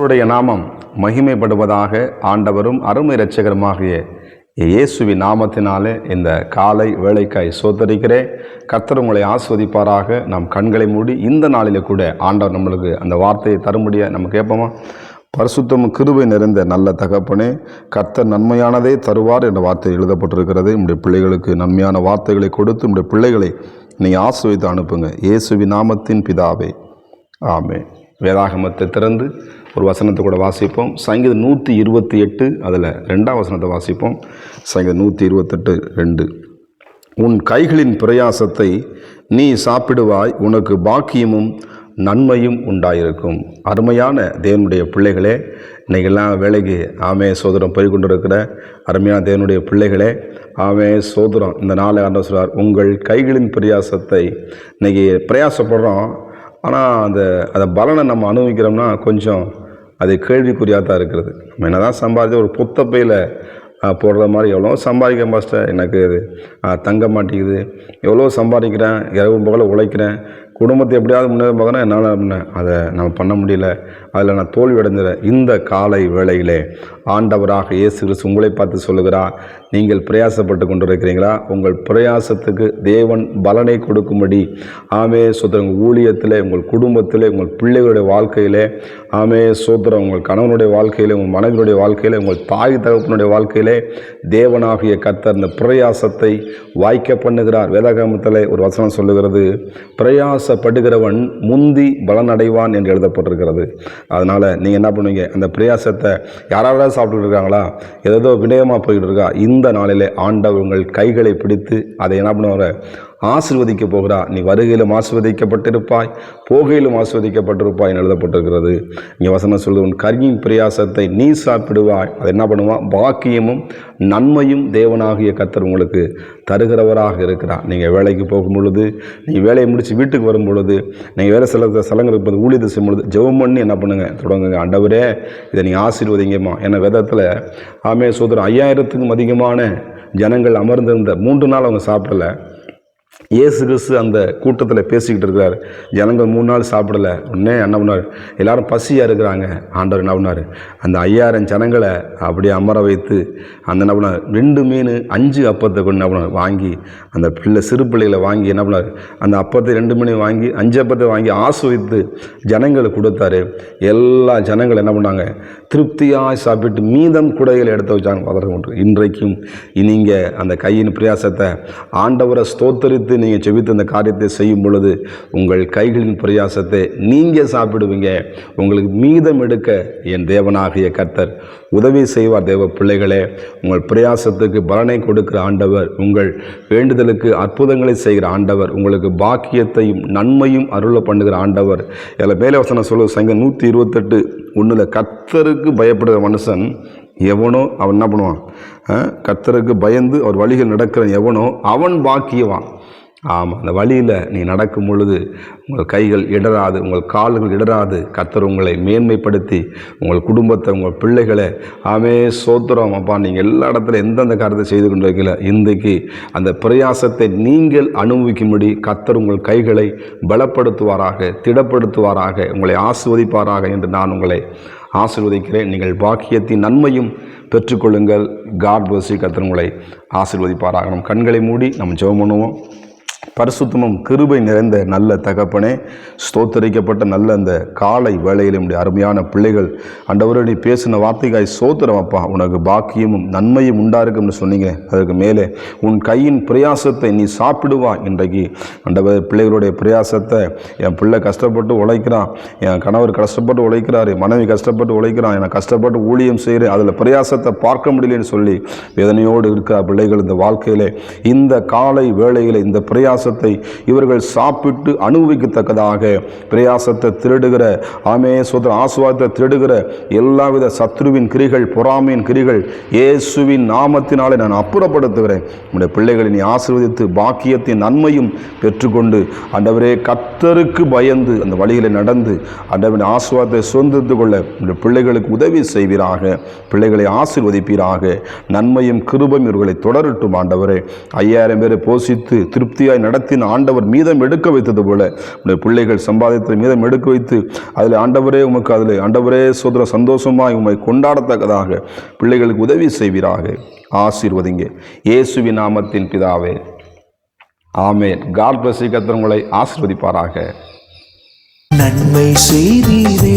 அவருடைய நாமம் மகிமைப்படுவதாக. ஆண்டவரும் அருமை இரட்சகருமாகிய இயேசுவின் நாமத்தினாலே இந்த காலை வேளைக்காய் சோதரிக்கிறேன். கர்த்தர் உங்களை ஆஸ்வதிப்பாராக. நாம் கண்களை மூடி இந்த நாளிலே கூட ஆண்டவர் நம்மளுக்கு அந்த வார்த்தையை தரும்படியா நம்ம கேட்போமா? பரிசுத்தமும் கிருபை நிறைந்த நல்ல தகப்பனே, கர்த்தர் நன்மையானதே தருவார் என்ற வார்த்தை எழுதப்பட்டிருக்கிறது. நம்முடைய பிள்ளைகளுக்கு நன்மையான வார்த்தைகளை கொடுத்து நம்முடைய பிள்ளைகளை நீங்கள் ஆசீர்வதித்து அனுப்புங்க. இயேசுவின் நாமத்தின் பிதாவே, ஆமென். வேதாகமத்தை திறந்து ஒரு வசனத்தை கூட வாசிப்போம். சங்கீதம் 128 அதில் 2ஆம் வசனத்தை வாசிப்போம். சங்கீதம் 128 2. உன் கைகளின் பிரயாசத்தை நீ சாப்பிடுவாய், உனக்கு பாக்கியமும் நன்மையும் உண்டாயிருக்கும். அருமையான தேவனுடைய பிள்ளைகளே, இன்றைக்கெல்லாம் வேலைக்கு ஆமே சோதரம் போய் கொண்டிருக்கிற அருமையான தேவனுடைய பிள்ளைகளே, ஆமே சோதரம் இந்த நாளை ஆண்டவர் சொல்றார், உங்கள் கைகளின் பிரயாசத்தை. இன்றைக்கி பிரயாசப்படுறோம், ஆனால் அந்த பலனை நம்ம அனுபவிக்கிறோம்னா கொஞ்சம் அது கேள்விக்குறியாக தான் இருக்கிறது. நம்ம என்ன தான் சம்பாதிச்சு ஒரு புத்தப்பையில் போடுற மாதிரி எவ்வளோ சம்பாதிக்க மாஸ்டர், எனக்கு அது தங்க மாட்டேங்குது, எவ்வளோ சம்பாதிக்கிறேன், இரவு பகல உழைக்கிறேன், குடும்பத்தை எப்படியாவது முன்னேற பார்க்குறேன், என்னால் அதை நம்ம பண்ண முடியல, அதில் நான் தோல்வி அடைஞ்சிடறேன். இந்த காலை வேளையிலே ஆண்டவராக இயேசு கிறிஸ்து உங்களை பார்த்து சொல்லுகிறார், நீங்கள் பிரயாசப்பட்டு கொண்டு இருக்கிறீங்களா? உங்கள் பிரயாசத்துக்கு தேவன் பலனை கொடுக்கும்படி ஆமே சோத்திரம். உங்கள் ஊழியத்தில், உங்கள் குடும்பத்தில், உங்கள் பிள்ளைகளுடைய வாழ்க்கையிலே ஆமே சோத்திரம், உங்கள் கணவனுடைய வாழ்க்கையிலே, உங்கள் மனைவியுடைய வாழ்க்கையிலே, உங்கள் தாய் தகப்பனுடைய வாழ்க்கையிலே தேவனாகிய கர்த்தர் இந்த பிரயாசத்தை வாய்க்க பண்ணுகிறார். வேதாகமத்தில் ஒரு வசனம் சொல்லுகிறது, பிரயாசப்படுகிறவன் முந்தி பலனடைவான் என்று எழுதப்பட்டிருக்கிறது. அதனால் நீங்கள் என்ன பண்ணுவீங்க? அந்த பிரயாசத்தை யாராவது சாப்பிட்டுட்டு இருக்காங்களா? ஏதோ விடயமாக போய்கிட்டு இருக்கா? இந்த நாளிலே ஆண்டவர் உங்கள் கைகளை பிடித்து அதை என்ன பண்ணுவார்? ஆசீர்வதிக்க போகிறார். நீ வருகையிலும் ஆசீர்வதிக்கப்பட்டிருப்பாய், போகையிலும் ஆசீர்வதிக்கப்பட்டிருப்பாய் என்று எழுதப்பட்டிருக்கிறது. இங்கே வசனம் சொல்லுது, உன் கையின் பிரயாசத்தை நீ சாப்பிடுவாய், அதை என்ன பண்ணுவான்? பாக்கியமும் நன்மையும் தேவனாகிய கர்த்தர் உங்களுக்கு தருகிறவராக இருக்கிறார். நீங்கள் வேலைக்கு போகும் பொழுது, நீங்கள் வேலையை முடித்து வீட்டுக்கு வரும் பொழுது, நீங்கள் வேலை ஸ்தலங்களுக்கு போது, ஊழியத்தை செய்யும் பொழுது ஜெபம் பண்ணி என்ன பண்ணுங்க? தொடங்குங்க. ஆண்டவரே, இதை நீங்கள் ஆசீர்வதிங்கம்மா. ஏன்னா வேதத்தில் ஆமே சோதரம் 5000க்கும் அதிகமான ஜனங்கள் அமர்ந்திருந்த 3 நாள் அவங்க சாப்பிடலை. இயேசு கிறிஸ்து அந்த கூட்டத்தில் பேசிக்கிட்டு இருக்கிறார். ஜனங்கள் 3 நாள் சாப்பிடலை. உடனே என்ன பண்ணார்? எல்லாரும் பசியாக இருக்கிறாங்க. ஆண்டவர் என்ன பண்ணார்? அந்த 5000 ஜனங்களை அப்படியே அமர வைத்து அந்த என்ன பண்ணார்? 2 மீன் 5 அப்பத்தை கொண்டு என்ன பண்ணார்? வாங்கி அந்த சிறு பிள்ளைகளை வாங்கி என்ன பண்ணார்? அந்த அப்பத்தை 2 மீன் வாங்கி 5 அப்பத்தை வாங்கி ஆசீர்வதித்து ஜனங்களுக்கு கொடுத்தாரு. எல்லா ஜனங்கள் என்ன பண்ணாங்க? திருப்தியாக சாப்பிட்டு மீதம் குடைகளை எடுத்து வச்சாங்க. இன்றைக்கும் நீங்கள் அந்த கையின் பிரயாசத்தை ஆண்டவரை ஸ்தோத்தரித்து நீங்கள் செபித்து அந்த காரியத்தை செய்யும் பொழுது உங்கள் கைகளின் பிரயாசத்தை நீங்கள் சாப்பிடுவீங்க. உங்களுக்கு மீதம் எடுக்க என் தேவனாகிய கர்த்தர் உதவி செய்வார். தேவ பிள்ளைகளே, உங்கள் பிரயாசத்துக்கு பலனை கொடுக்கிற ஆண்டவர், உங்கள் வேண்டுதலுக்கு அற்புதங்களை செய்கிற ஆண்டவர், உங்களுக்கு பாக்கியத்தையும் நன்மையும் அருள பண்ணுகிற ஆண்டவர். இதில் மேலே வசனம் சொல்லுவது சங்கீதம் 128:1, கர்த்தருக்கு பயப்படுகிற மனுஷன் எவனோ அவன் என்ன பண்ணுவான்? கர்த்தருக்கு பயந்து அவர் வழிகள் நடக்கிற எவனோ அவன் பாக்கியவான். ஆமாம், அந்த வழியில் நீ நடக்கும் பொழுது உங்கள் கைகள் இடராது, உங்கள் கால்கள் இடராது. கர்த்தர் உங்களை மேன்மைப்படுத்தி உங்கள் குடும்பத்தை, உங்கள் பிள்ளைகளை ஆமே சோத்திரம். அப்பா, நீங்கள் எல்லா இடத்துல எந்தெந்த காரியத்தை செய்து கொண்டு இருக்கீங்கள, இன்றைக்கு அந்த பிரயாசத்தை நீங்கள் அனுபவிக்கும்படி கர்த்தர் உங்கள் கைகளை பலப்படுத்துவாராக, திடப்படுத்துவாராக, உங்களை ஆசீர்வதிப்பாராக என்று நான் உங்களை ஆசீர்வதிக்கிறேன். நீங்கள் பாக்கியத்தின் நன்மையும் பெற்றுக்கொள்ளுங்கள். God bless you. கர்த்தர் உங்களை ஆசீர்வதிப்பாராக. நம் கண்களை மூடி நம்ம ஜெபம் பண்ணுவோம். பரிசுத்தமும் கிருபை நிறைந்த நல்ல தகப்பனே, ஸ்தோத்தரிக்கப்பட்ட நல்ல அந்த காலை வேளையில் நம்முடைய அருமையான பிள்ளைகள் ஆண்டவரே, நீ பேசின வார்த்தைக்காய் சோத்திரம் அப்பா. உனக்கு பாக்கியமும் நன்மையும் உண்டாயிருக்கும்னு சொன்னீங்க. அதற்கு மேலே உன் கையின் பிரயாசத்தை நீ சாப்பிடுவா. இன்றைக்கு ஆண்டவர் பிள்ளைகளுடைய பிரயாசத்தை, என் பிள்ளை கஷ்டப்பட்டு உழைக்கிறான், என் கணவர் கஷ்டப்பட்டு உழைக்கிறார், என் மனைவி கஷ்டப்பட்டு உழைக்கிறான், என்னை கஷ்டப்பட்டு ஊழியம் செய்கிறேன், அதில் பிரயாசத்தை பார்க்க முடியலன்னு சொல்லி வேதனையோடு இருக்கிற பிள்ளைகள் இந்த வாழ்க்கையிலே இந்த காலை வேளையில் இந்த பிரயாசத்தை இவர்கள் சாப்பிட்டு அனுபவிக்கத்தக்கதாக பிரயாசத்தை திருடுகிற ஆமே சோதர ஆசுவாதத்தை திருடுகிற எல்லாவித சத்ருவின் கிரிகள், பொறாமையின் கிரிகள் இயேசுவின் நாமத்தினாலே நான் அப்புறப்படுத்துகிறேன். உடைய பிள்ளைகளை நீ ஆசீர்வதித்து பாக்கியத்தின் நன்மையும் பெற்றுக்கொண்டு ஆண்டவரே கர்த்தருக்கு பயந்து அந்த வழியில நடந்து ஆண்டவரின் ஆசீர்வாதத்தை சுதந்திரித்துக் கொள்ள உடைய பிள்ளைகளுக்கு உதவி செய்வீராக. பிள்ளைகளை ஆசீர்வதிப்பீராக. நன்மையும் கிருபையும் இவர்களை தொடரட்டும் ஆண்டவரே. 5000 பேரை போஷித்து திருப்தியாய் நடத்தின ஆண்டவர் மீதம் எடுக்க வைத்தது போல உடைய பிள்ளைகள் சம்பாதித்த மீதம் எடுக்க வைத்து அதில் ஆண்டவரே உமக்கு அதில் ஆண்டவரே சோதர சந்தோஷமாய் உம்மை கொண்டாடத்தக்கதாக பிள்ளைகளுக்கு உதவி செய்வீராக. ஆசீர்வதிங்க இயேசுவின் நாமத்தின் பிதாவே, ஆமென். God bless you. கர்த்தர் உங்களை ஆசீர்வதிப்பாராக. நன்மை செய்தீரே